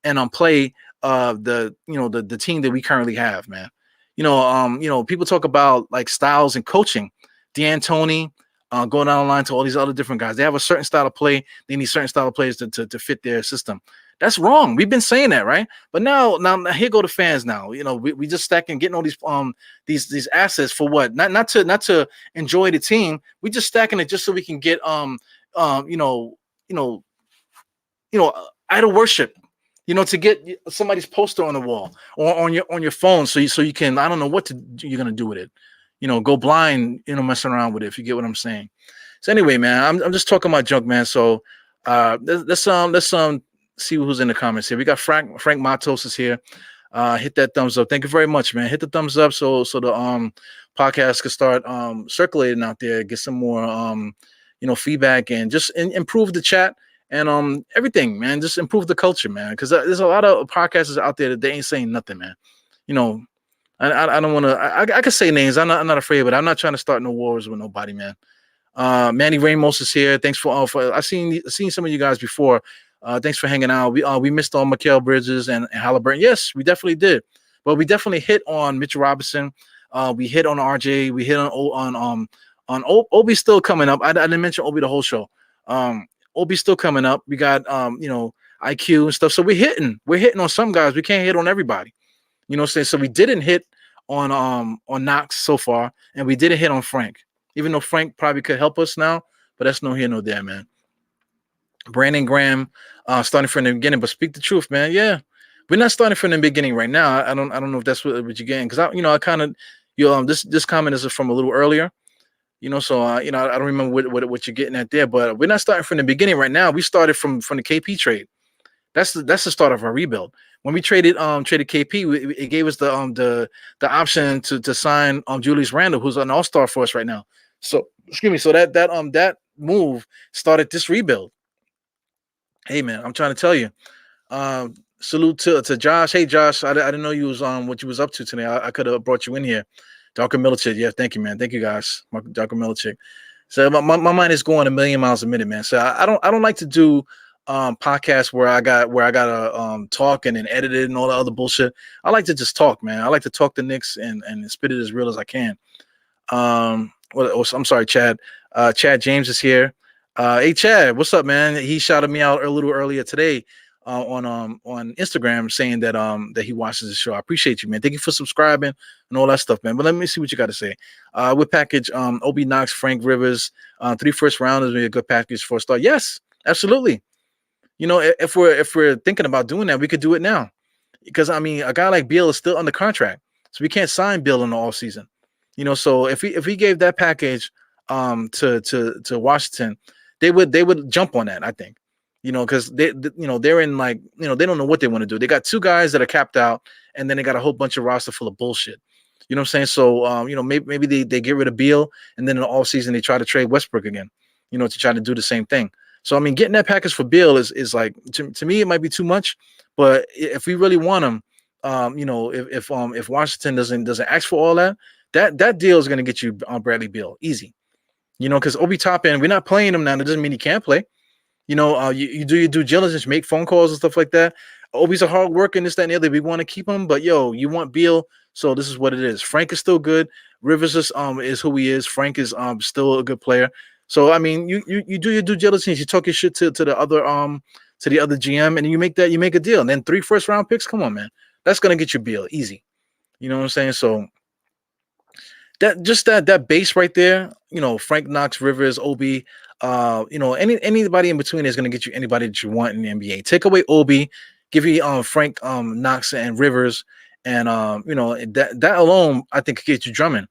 and play the team that we currently have, man. People talk about like styles and coaching. D'Antoni, going down the line to all these other different guys. They have a certain style of play. They need certain style of players to fit their system. That's wrong. We've been saying that, right? But now here go the fans. Now we just stacking, getting all these assets for what? Not to enjoy the team. We just stacking it just so we can get idol worship. To get somebody's poster on the wall or on your phone, so you can, I don't know what you're gonna do with it. Go blind, messing around with it. If you get what I'm saying. So anyway, man, I'm just talking about junk, man. So Let's see who's in the comments here. We got Frank Matos is here. Hit that thumbs up. Thank you very much, man. Hit the thumbs up so the podcast can start circulating out there, get some more feedback, and just improve the chat and everything, man. Just improve the culture, man. Because there's a lot of podcasters out there that they ain't saying nothing, man. You know, I don't want to. I can say names. I'm not afraid, but I'm not trying to start no wars with nobody, man. Manny Ramos is here. Thanks for I've seen some of you guys before. Thanks for hanging out. We missed on Mikael Bridges and Halliburton. Yes, we definitely did. But we definitely hit on Mitchell Robinson. We hit on RJ. We hit on Obi still coming up. I didn't mention Obi the whole show. Obi still coming up. We got IQ and stuff. So we're hitting on some guys. We can't hit on everybody. You know what I'm saying? So we didn't hit on Knox so far, and we didn't hit on Frank. Even though Frank probably could help us now, but that's no here, no there, man. Brandon Graham, starting from the beginning, but speak the truth, man. Yeah, we're not starting from the beginning right now. I don't know if that's what you're getting, because I kind of this comment is from a little earlier, so I don't remember what you're getting at there, but we're not starting from the beginning right now. We started from the KP trade. That's the start of our rebuild. When we traded KP, it gave us the option to sign Julius Randle, who's an all-star for us right now. So excuse me. So that move started this rebuild. Hey man, I'm trying to tell you. Salute to Josh. Hey Josh, I didn't know you was what you was up to today. I could have brought you in here. Dr. Milicic. Yeah, thank you, man. Thank you guys. Dr. Milicic. So my mind is going a million miles a minute, man. So I don't like to do podcasts where I gotta talk and then edit it and all the other bullshit. I like to just talk, man. I like to talk the Knicks and spit it as real as I can. I'm sorry, Chad. Chad James is here. Hey Chad, what's up, man? He shouted me out a little earlier today on Instagram saying that he watches the show. I appreciate you, man. Thank you for subscribing and all that stuff, man. But let me see what you got to say. We package Obi Knox, Frank Rivers, 3 first rounders would be a good package for a start. Yes, absolutely. If we're thinking about doing that, we could do it now. Because a guy like Beal is still under contract, so we can't sign Beal in the off season. So if we gave that package to Washington, they would jump on that, I think. Because they're in they don't know what they want to do. They got 2 guys that are capped out, and then they got a whole bunch of roster full of bullshit. You know what I'm saying? So maybe they get rid of Beal, and then in the off season they try to trade Westbrook again, to try to do the same thing. So getting that package for Beal is like to me it might be too much, but if we really want him, if Washington doesn't ask for all that deal is going to get you on Bradley Beal easy. Because Obi Toppin, we're not playing him now. That doesn't mean he can't play. You do your due diligence, make phone calls and stuff like that. Obi's a hard worker and this, that, and the other. We want to keep him, but you want Beal, so this is what it is. Frank is still good. Rivers is who he is. Frank is still a good player. So you do your due diligence. You talk your shit to the other GM, and you make a deal. And then 3 first round picks. Come on, man, that's gonna get you Beal easy. You know what I'm saying? So that base right there, Frank, Knox, Rivers, Obi, anybody in between is going to get you anybody that you want in the NBA. Take away Obi, give you Frank, Knox, and Rivers, and that alone I think could get you Drummond.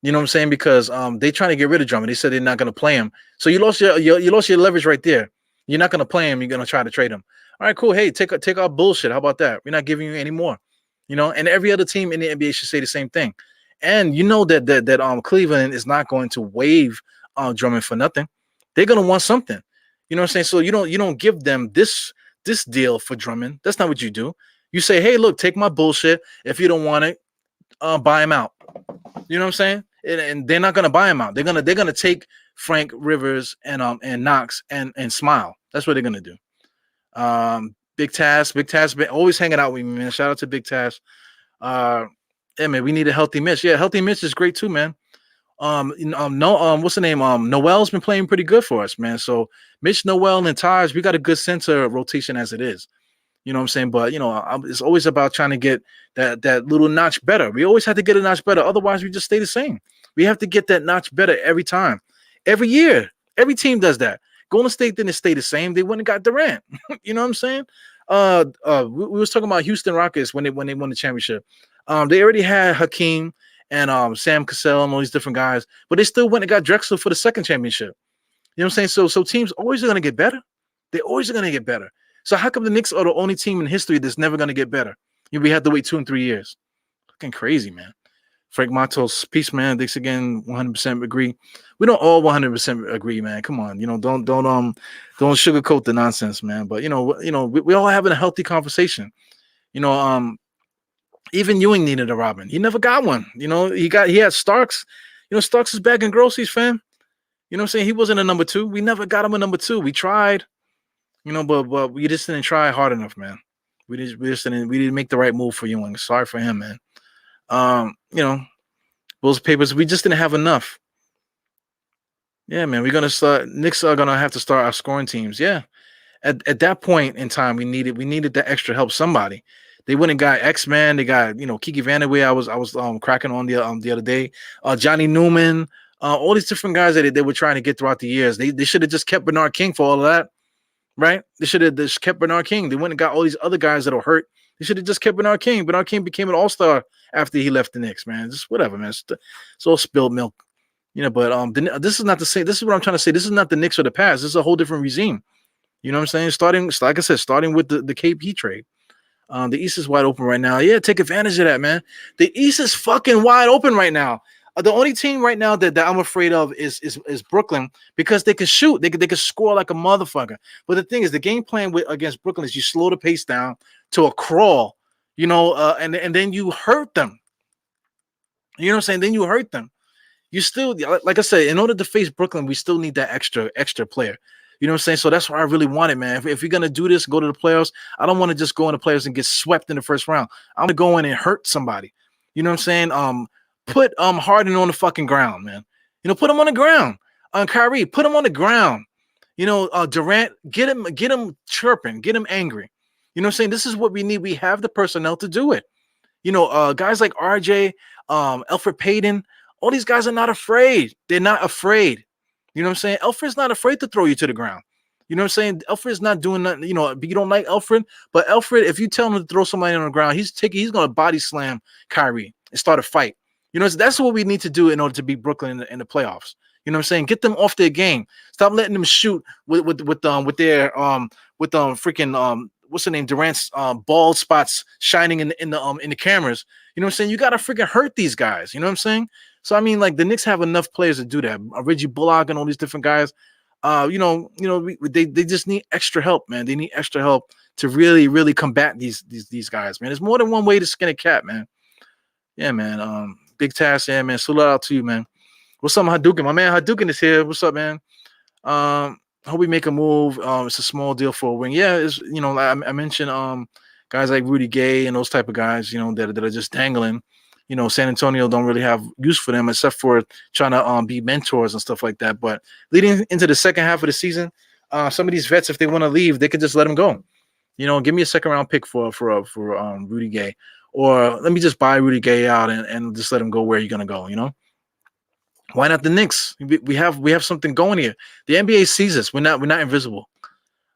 You know what I'm saying? Because they trying to get rid of Drummond. They said they're not going to play him. So you lost your leverage right there. You're not going to play him. You're going to try to trade him. All right, cool. Hey, take our bullshit. How about that? We're not giving you any more. And every other team in the NBA should say the same thing. And that Cleveland is not going to waive Drummond for nothing. They're going to want something. You know what I'm saying? So you don't give them this deal for Drummond. That's not what you do. You say, hey, look, take my bullshit. If you don't want it, buy him out. You know what I'm saying? And they're not going to buy him out. They're gonna take Frank, Rivers, and Knox and smile. That's what they're gonna do. Big Task been always hanging out with me, man. Shout out to Big Task. Yeah, man, we need a healthy Mitch. Yeah, healthy Mitch is great too, man. What's the name? Noel's been playing pretty good for us, man. So Mitch, Noel, and Taj, we got a good center rotation as it is. You know what I'm saying? But it's always about trying to get that little notch better. We always have to get a notch better. Otherwise, we just stay the same. We have to get that notch better every time, every year. Every team does that. Golden State didn't stay the same. They went and got Durant. You know what I'm saying? We was talking about Houston Rockets when they won the championship. They already had Hakeem and Sam Cassell and all these different guys, but they still went and got Drexler for the second championship. You know what I'm saying? So teams always are going to get better. They always are gonna get better. So how come the Knicks are the only team in history that's never gonna get better? We have to wait 2 and 3 years. Fucking crazy, man. Frank Matos, peace, man. Thanks again. 100% agree. We don't all 100% agree, man. Come on, don't sugarcoat the nonsense, man. But we all having a healthy conversation. You know, even Ewing needed a Robin. He never got one. He had Starks. Starks is bagging groceries, fam. You know what I'm saying? He wasn't a number 2. We never got him a number 2. We tried, but we just didn't try hard enough, man. We didn't make the right move for Ewing. Sorry for him, man. Those papers, we just didn't have enough. Yeah, man, we're gonna start. Knicks are gonna have to start our scoring teams. Yeah, at that point in time, we needed that extra help. Somebody, they went and got X-Man. They got Kiki Vandeweghe. I was cracking on the other day. Johnny Newman. All these different guys that they were trying to get throughout the years. They should have just kept Bernard King for all of that, right? They should have just kept Bernard King. They went and got all these other guys that are hurt. They should have just kept Bernard King. Bernard King became an all-star after he left the Knicks, man. Just whatever, man. It's all spilled milk. But this is not the same. This is what I'm trying to say. This is not the Knicks of the past. This is a whole different regime. You know what I'm saying? Like I said, starting with the KP trade. The East is wide open right now. Yeah, take advantage of that, man. The East is fucking wide open right now. The only team right now that I'm afraid of is Brooklyn, because they can shoot. They can score like a motherfucker. But the thing is, the game plan against Brooklyn is you slow the pace down to a crawl, and then you hurt them. You know what I'm saying? Then you hurt them. You still, like I said, in order to face Brooklyn, we still need that extra player. You know what I'm saying? So that's what I really wanted, man. If you're gonna do this, go to the playoffs. I don't want to just go in the playoffs and get swept in the first round. I want to go in and hurt somebody. You know what I'm saying? Put Harden on the fucking ground, man. Put him on the ground. Kyrie, put him on the ground. Durant, get him chirping, get him angry. You know what I'm saying? This is what we need. We have the personnel to do it. Guys like RJ, Elfrid Payton, all these guys are not afraid. They're not afraid. You know what I'm saying? Elfrid's not afraid to throw you to the ground. You know what I'm saying? Elfrid's not doing nothing. You don't like Elfrid, but Elfrid, if you tell him to throw somebody on the ground, he's going to body slam Kyrie and start a fight. That's what we need to do in order to beat Brooklyn in the playoffs. You know what I'm saying? Get them off their game. Stop letting them shoot with their freaking what's the name? Durant's bald spots shining in the cameras. You know what I'm saying? You got to freaking hurt these guys. You know what I'm saying? So I mean, like, the Knicks have enough players to do that. Reggie Bullock and all these different guys. They just need extra help, man. They need extra help to really, really combat these guys, man. There's more than one way to skin a cat, man. Yeah, man. Big task, yeah, man. Salute out to you, man. What's up, Hadouken? My man Hadouken is here. What's up, man? Hope we make a move. It's a small deal for a wing. Yeah, it's I mentioned guys like Rudy Gay and those type of guys, that are just dangling. San Antonio don't really have use for them except for trying to be mentors and stuff like that. But leading into the second half of the season, some of these vets, if they want to leave, they could just let them go. Give me a second round pick for Rudy Gay, or let me just buy Rudy Gay out and just let him go where you're gonna go. Why not the Knicks? We have something going here. The NBA sees us. We're not invisible.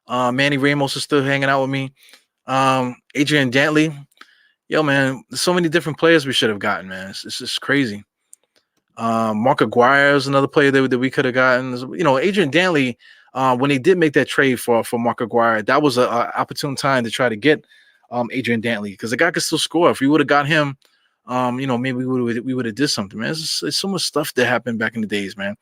Manny Ramos is still hanging out with me. Adrian Dantley. Yo, man, there's so many different players we should have gotten, man. It's just crazy. Mark Aguirre is another player that we could have gotten. Adrian Dantley, when they did make that trade for Mark Aguirre, that was an opportune time to try to get Adrian Dantley, because the guy could still score. If we would have got him, maybe we would have did something, man. It's so much stuff that happened back in the days, man.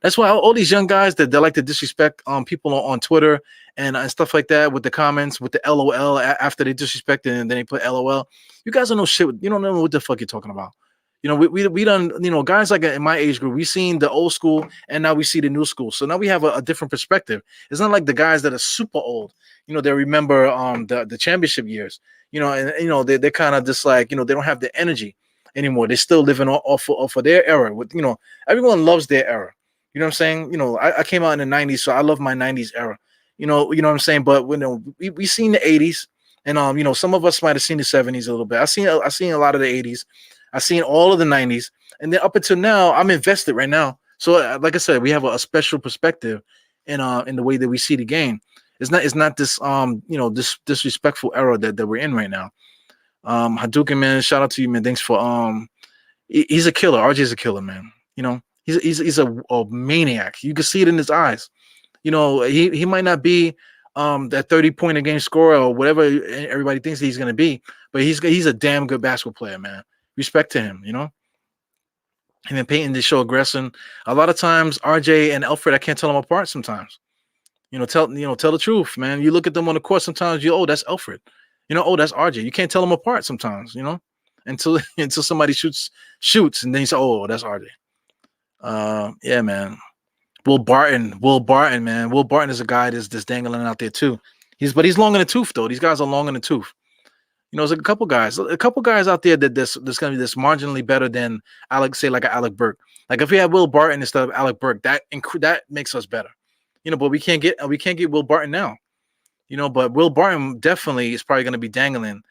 That's why all these young guys that they like to disrespect people on Twitter and stuff like that, with the comments, with the LOL after they disrespect it and then they put LOL. You guys don't know shit. You don't know what the fuck you're talking about. We done, guys like in my age group, we seen the old school and now we see the new school. So now we have a different perspective. It's not like the guys that are super old, they remember the championship years, they're kind of just like, they don't have the energy anymore. They're still living off of their era. With everyone loves their era. You know what I'm saying? I came out in the 90s, so I love my 90s era. You know what I'm saying? But we seen the 80s, and some of us might have seen the 70s a little bit. I seen a lot of the 80s. I seen all of the 90s, and then up until now, I'm invested right now. So, like I said, we have a special perspective in the way that we see the game. It's not this this disrespectful era that we're in right now. Hadouken, man, shout out to you, man. Thanks for he's a killer. RJ's a killer, man. He's a maniac. You can see it in his eyes. He might not be that 30-point a game scorer or whatever everybody thinks he's going to be. But he's a damn good basketball player, man. Respect to him, you know. And then Peyton did show aggression. A lot of times, RJ and Alfred, I can't tell them apart sometimes. Tell the truth, man. You look at them on the court sometimes. That's Alfred. That's RJ. You can't tell them apart sometimes. Until until somebody shoots, and then you say, oh, that's RJ. Yeah, man. Will Barton, man. Will Barton is a guy that's dangling out there too. He's long in the tooth though. These guys are long in the tooth. There's a couple guys out there that's gonna be this marginally better than like Alec Burke. Like if we had Will Barton instead of Alec Burke, that makes us better. But we can't get Will Barton now. But Will Barton definitely is probably gonna be dangling.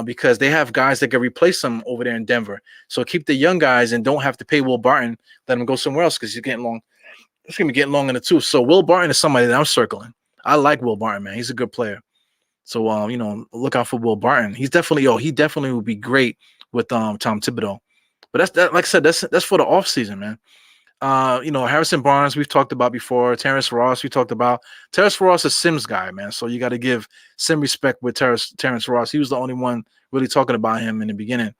Because they have guys that can replace him over there in Denver. So keep the young guys and don't have to pay Will Barton. Let him go somewhere else because he's getting long. It's gonna be getting long in the tooth. So Will Barton is somebody that I'm circling. I like Will Barton, man. He's a good player. So look out for Will Barton. He definitely would be great with Tom Thibodeau. But like I said, that's for the offseason, man. Harrison Barnes, we've talked about before. Terrence Ross, we talked about. Terrence Ross is Sims guy, man. So you got to give Sim respect with Terrence Ross. He was the only one really talking about him in the beginning.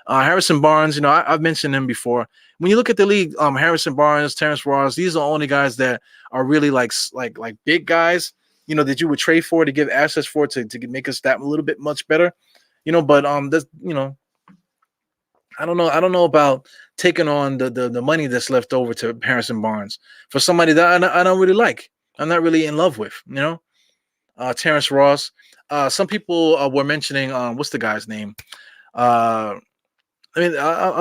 Harrison Barnes, I've mentioned him before. When you look at the league, Harrison Barnes, Terrence Ross, these are the only guys that are really like big guys, that you would trade for to give assets for to make us that a little bit much better. But that's I don't know about taking on the money that's left over to Harrison Barnes for somebody that I don't really like. I'm not really in love with, Terrence Ross. Some people were mentioning what's the guy's name? I'll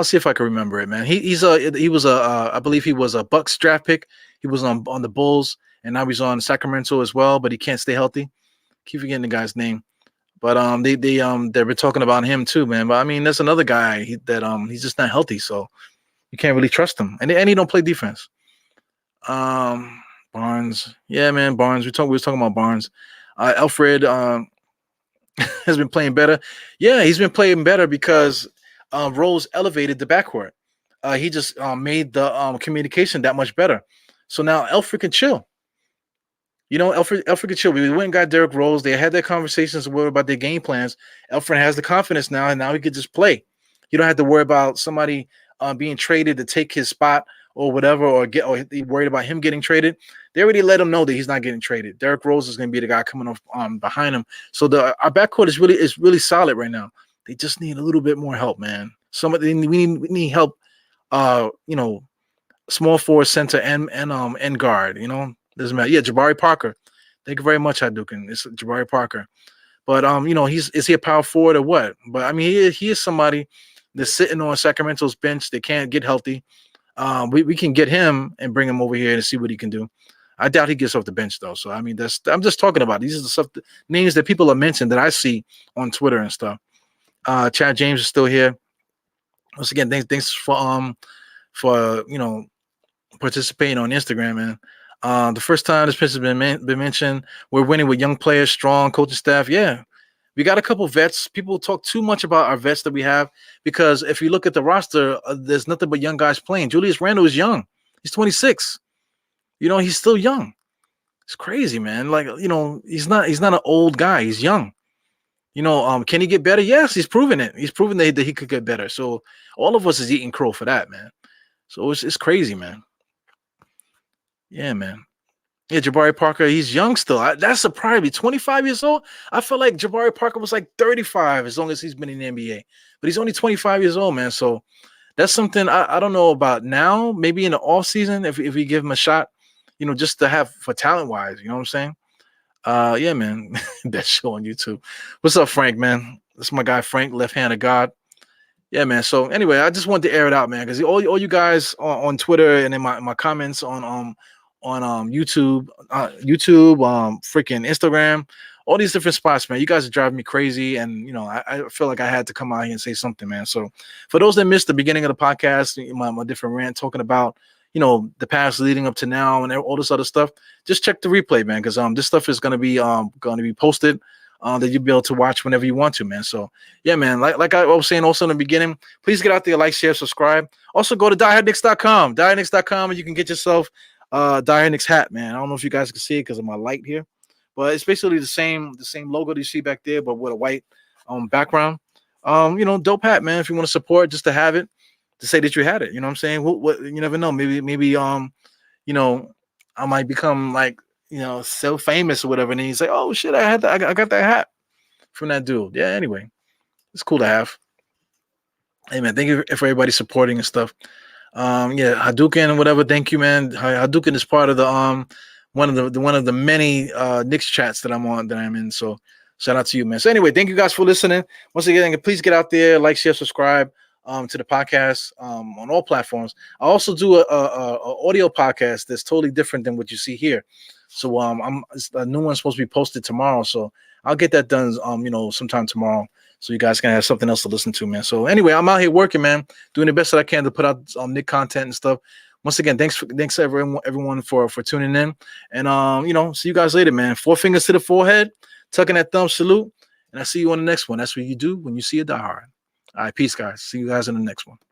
see if I can remember it, man. I believe he was a Bucks draft pick. He was on the Bulls, and now he's on Sacramento as well, but he can't stay healthy. Keep forgetting the guy's name. But they've been talking about him too, man. But I mean, there's another guy that he's just not healthy, so you can't really trust him. And he don't play defense. Barnes, yeah, man, Barnes. We was talking about Barnes. Alfred has been playing better. Yeah, he's been playing better because Rose elevated the backcourt. He just made the communication that much better. So now Alfred can chill. Alfred could chill. We went and got Derrick Rose. They had their conversations about their game plans. Alfred has the confidence now, and now he could just play. You don't have to worry about somebody being traded to take his spot or whatever, or worried about him getting traded. They already let him know that he's not getting traded. Derrick Rose is going to be the guy coming off behind him. So our backcourt is really solid right now. They just need a little bit more help, man. We need help. Small forward, center, and guard. Doesn't matter. Yeah, Jabari Parker. Thank you very much, Hadouken. It's Jabari Parker. But is he a power forward or what? But I mean, he is somebody that's sitting on Sacramento's bench. They can't get healthy. We can get him and bring him over here and see what he can do. I doubt he gets off the bench though. So I mean, I'm just talking about these are the stuff names that people are mentioned that I see on Twitter and stuff. Chad James is still here. Once again, thanks for participating on Instagram, man. The first time this pitch has been mentioned, we're winning with young players, strong coaching staff. Yeah, we got a couple vets. People talk too much about our vets that we have because if you look at the roster, there's nothing but young guys playing. Julius Randle is young. He's 26. He's still young. It's crazy, man. Like, he's not an old guy. He's young. Can he get better? Yes, he's proven it. He's proven that he could get better. So all of us is eating crow for that, man. So it's crazy, man. Yeah, man. Yeah, Jabari Parker, he's young still. That's probably 25 years old. I feel like Jabari Parker was like 35 as long as he's been in the NBA. But he's only 25 years old, man. So that's something I don't know about now. Maybe in the offseason, if we give him a shot, just to have for talent-wise. You know what I'm saying? Yeah, man. That show on YouTube. What's up, Frank, man? That's my guy, Frank, left hand of God. Yeah, man. So anyway, I just wanted to air it out, man, because all you guys on Twitter and in my comments on YouTube, freaking Instagram, all these different spots, man. You guys are driving me crazy, and I feel like I had to come out here and say something, man. So for those that missed the beginning of the podcast, my different rant talking about the past leading up to now and all this other stuff, just check the replay, man, because this stuff is gonna be posted. That you'll be able to watch whenever you want to, man. So yeah, man, like I was saying also in the beginning, please get out there, like, share, subscribe. Also go to diehardknicks.com, and you can get yourself Die Hard Knicks hat, man. I don't know if you guys can see it because of my light here, but it's basically the same logo that you see back there, but with a white background. Dope hat, man. If you want to support, just to have it, to say that you had it. You know what I'm saying? What you never know. Maybe you know, I might become like, so famous or whatever. And then he's like, oh shit, I had that, I got that hat from that dude. Yeah, anyway, it's cool to have. Hey man, thank you for everybody supporting and stuff. Yeah, Hadouken and whatever. Thank you, man. Hadouken is part of the one of the many Knicks chats that I'm in. So shout out to you, man. So anyway, thank you guys for listening. Once again, please get out there, like, share, subscribe to the podcast on all platforms. I also do a audio podcast that's totally different than what you see here. So a new one's supposed to be posted tomorrow. So I'll get that done sometime tomorrow. So you guys can have something else to listen to, man. So anyway, I'm out here working, man, doing the best that I can to put out Nick content and stuff. Once again, thanks everyone for tuning in, and see you guys later, man. 4 fingers to the forehead, tucking that thumb, salute, and I see you on the next one. That's what you do when you see a diehard. All right, peace, guys. See you guys in the next one.